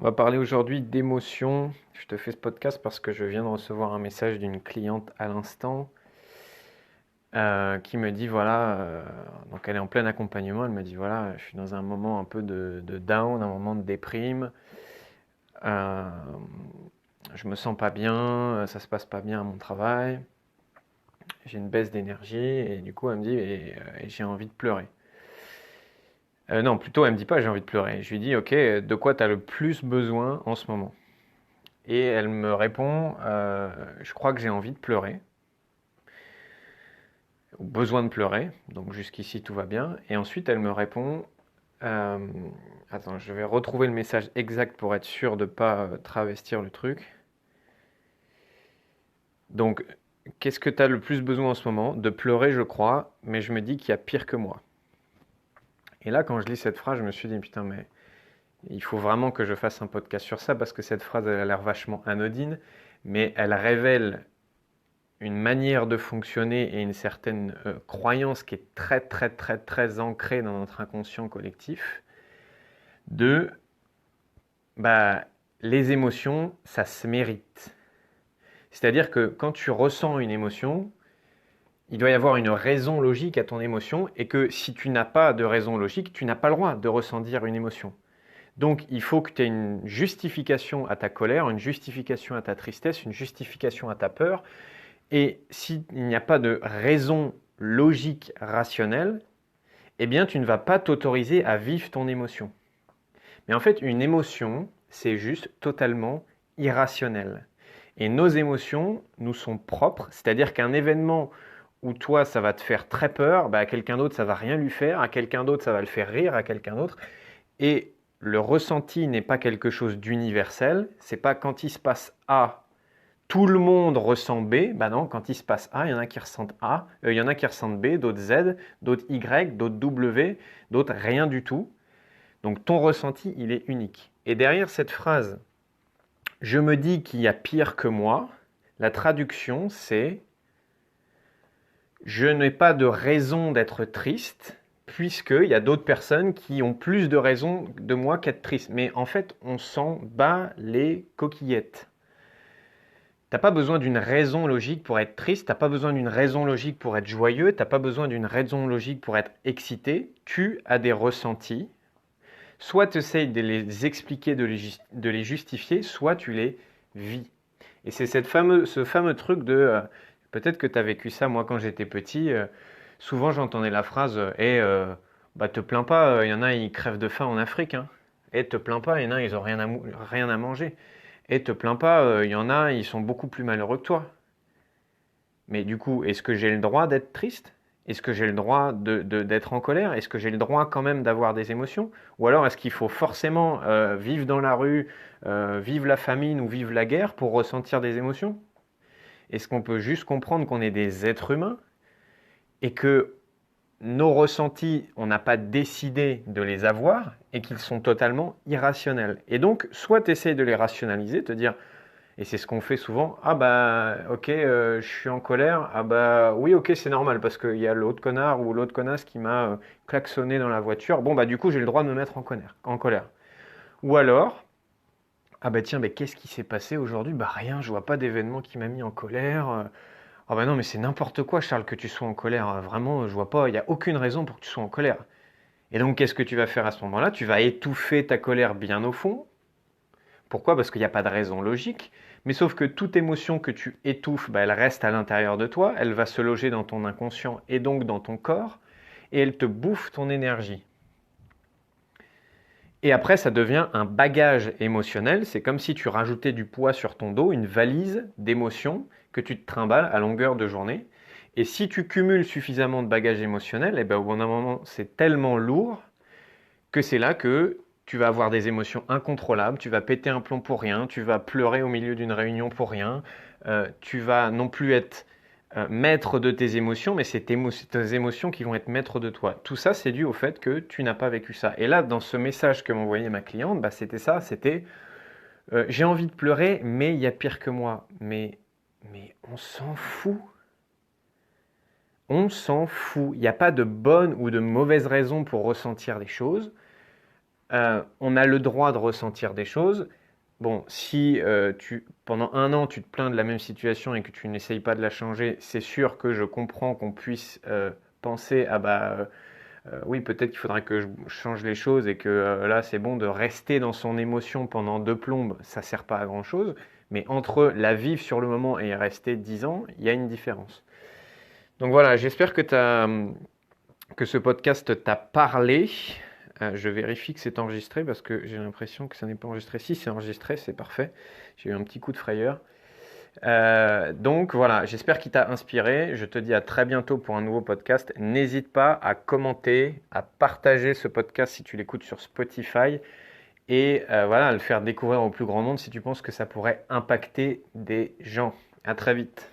On va parler aujourd'hui d'émotions. Je te fais ce podcast parce que je viens de recevoir un message d'une cliente à l'instant qui me dit voilà, donc elle est en plein accompagnement, elle me dit voilà, je suis dans un moment un peu de down, un moment de déprime, euh, je me sens pas bien, ça se passe pas bien à mon travail, j'ai une baisse d'énergie et du coup elle me dit et j'ai envie de pleurer. Non, plutôt elle me dit pas j'ai envie de pleurer, je lui dis ok, de quoi tu as le plus besoin en ce moment? Et elle me répond, je crois que j'ai envie de pleurer, ou besoin de pleurer, donc jusqu'ici tout va bien. Et ensuite elle me répond, euh, attends, je vais retrouver le message exact pour être sûr de ne pas travestir le truc. Donc, qu'est-ce que tu as le plus besoin en ce moment? De pleurer, je crois, mais je me dis qu'il y a pire que moi. Et là, quand je lis cette phrase, je me suis dit, putain, mais il faut vraiment que je fasse un podcast sur ça, parce que cette phrase, elle a l'air vachement anodine, mais elle révèle une manière de fonctionner et une certaine croyance qui est très très très très ancrée dans notre inconscient collectif de bah, les émotions, ça se mérite. C'est-à-dire que quand tu ressens une émotion, il doit y avoir une raison logique à ton émotion et que si tu n'as pas de raison logique, tu n'as pas le droit de ressentir une émotion. Donc il faut que tu aies une justification à ta colère, une justification à ta tristesse, une justification à ta peur. Et s'il n'y a pas de raison logique, rationnelle, eh bien tu ne vas pas t'autoriser à vivre ton émotion. Mais en fait, une émotion, c'est juste totalement irrationnel. Et nos émotions nous sont propres, c'est-à-dire qu'un événement où toi, ça va te faire très peur, bah, à quelqu'un d'autre, ça va rien lui faire, à quelqu'un d'autre, ça va le faire rire, à quelqu'un d'autre. Et le ressenti n'est pas quelque chose d'universel, c'est pas quand il se passe A, tout le monde ressent B, bah non, quand il se passe A, il y en a qui ressentent A, il y en a qui ressentent B, d'autres Z, d'autres Y, d'autres W, d'autres rien du tout. Donc ton ressenti, il est unique. Et derrière cette phrase, je me dis qu'il y a pire que moi, la traduction c'est je n'ai pas de raison d'être triste, puisqu'il y a d'autres personnes qui ont plus de raisons de moi qu'être triste. Mais en fait, on s'en bat les coquillettes. T'as pas besoin d'une raison logique pour être triste, t'as pas besoin d'une raison logique pour être joyeux, t'as pas besoin d'une raison logique pour être excité. Tu as des ressentis. Soit tu essayes de les expliquer, de les justifier, soit tu les vis. Et c'est ce fameux truc de peut-être que tu as vécu ça, moi quand j'étais petit, souvent j'entendais la phrase bah te plains pas, il y en a ils crèvent de faim en Afrique, hein. Et te plains pas, il y en a ils ont rien à manger. Et te plains pas, il y en a ils sont beaucoup plus malheureux que toi. Mais du coup, est-ce que j'ai le droit d'être triste? Est-ce que j'ai le droit d'être en colère? Est-ce que j'ai le droit quand même d'avoir des émotions? Ou alors est-ce qu'il faut forcément vivre dans la rue, vivre la famine ou vivre la guerre pour ressentir des émotions? Est-ce qu'on peut juste comprendre qu'on est des êtres humains et que nos ressentis, on n'a pas décidé de les avoir et qu'ils sont totalement irrationnels? Et donc, soit tu essaies de les rationaliser, te dire, et c'est ce qu'on fait souvent. Ah bah ok, je suis en colère. Ah bah oui, ok, c'est normal parce qu'il y a l'autre connard ou l'autre connasse qui m'a klaxonné dans la voiture. Bon bah du coup j'ai le droit de me mettre en colère. Ou alors, ah bah tiens, mais qu'est-ce qui s'est passé aujourd'hui? Bah rien, je vois pas d'événement qui m'a mis en colère. Ah bah non, mais c'est n'importe quoi, Charles, que tu sois en colère. Vraiment, je vois pas, il n'y a aucune raison pour que tu sois en colère. Et donc qu'est-ce que tu vas faire à ce moment-là? Tu vas étouffer ta colère bien au fond. Pourquoi? Parce qu'il n'y a pas de raison logique. Mais sauf que toute émotion que tu étouffes, bah, elle reste à l'intérieur de toi, elle va se loger dans ton inconscient et donc dans ton corps, et elle te bouffe ton énergie. Et après, ça devient un bagage émotionnel, c'est comme si tu rajoutais du poids sur ton dos, une valise d'émotions que tu te trimbales à longueur de journée. Et si tu cumules suffisamment de bagages émotionnels, et ben au bout d'un moment, c'est tellement lourd que c'est là que tu vas avoir des émotions incontrôlables, tu vas péter un plomb pour rien, tu vas pleurer au milieu d'une réunion pour rien, tu vas non plus être maître de tes émotions, mais c'est tes émotions qui vont être maîtres de toi. Tout ça, c'est dû au fait que tu n'as pas vécu ça. Et là, dans ce message que m'envoyait ma cliente, bah, c'était ça, c'était j'ai envie de pleurer, mais il y a pire que moi. Mais on s'en fout. On s'en fout. Il n'y a pas de bonne ou de mauvaise raison pour ressentir les choses. on a le droit de ressentir des choses. Bon, si pendant un an, tu te plains de la même situation et que tu n'essayes pas de la changer, c'est sûr que je comprends qu'on puisse penser, ah bah oui, peut-être qu'il faudrait que je change les choses et que là, c'est bon de rester dans son émotion pendant 2 plombes, ça sert pas à grand-chose. Mais entre la vivre sur le moment et y rester 10 ans, il y a une différence. Donc voilà, j'espère que ce podcast t'a parlé. Je vérifie que c'est enregistré parce que j'ai l'impression que ça n'est pas enregistré. Si c'est enregistré, c'est parfait. J'ai eu un petit coup de frayeur. Donc voilà, j'espère qu'il t'a inspiré. Je te dis à très bientôt pour un nouveau podcast. N'hésite pas à commenter, à partager ce podcast si tu l'écoutes sur Spotify et voilà, à le faire découvrir au plus grand nombre si tu penses que ça pourrait impacter des gens. À très vite.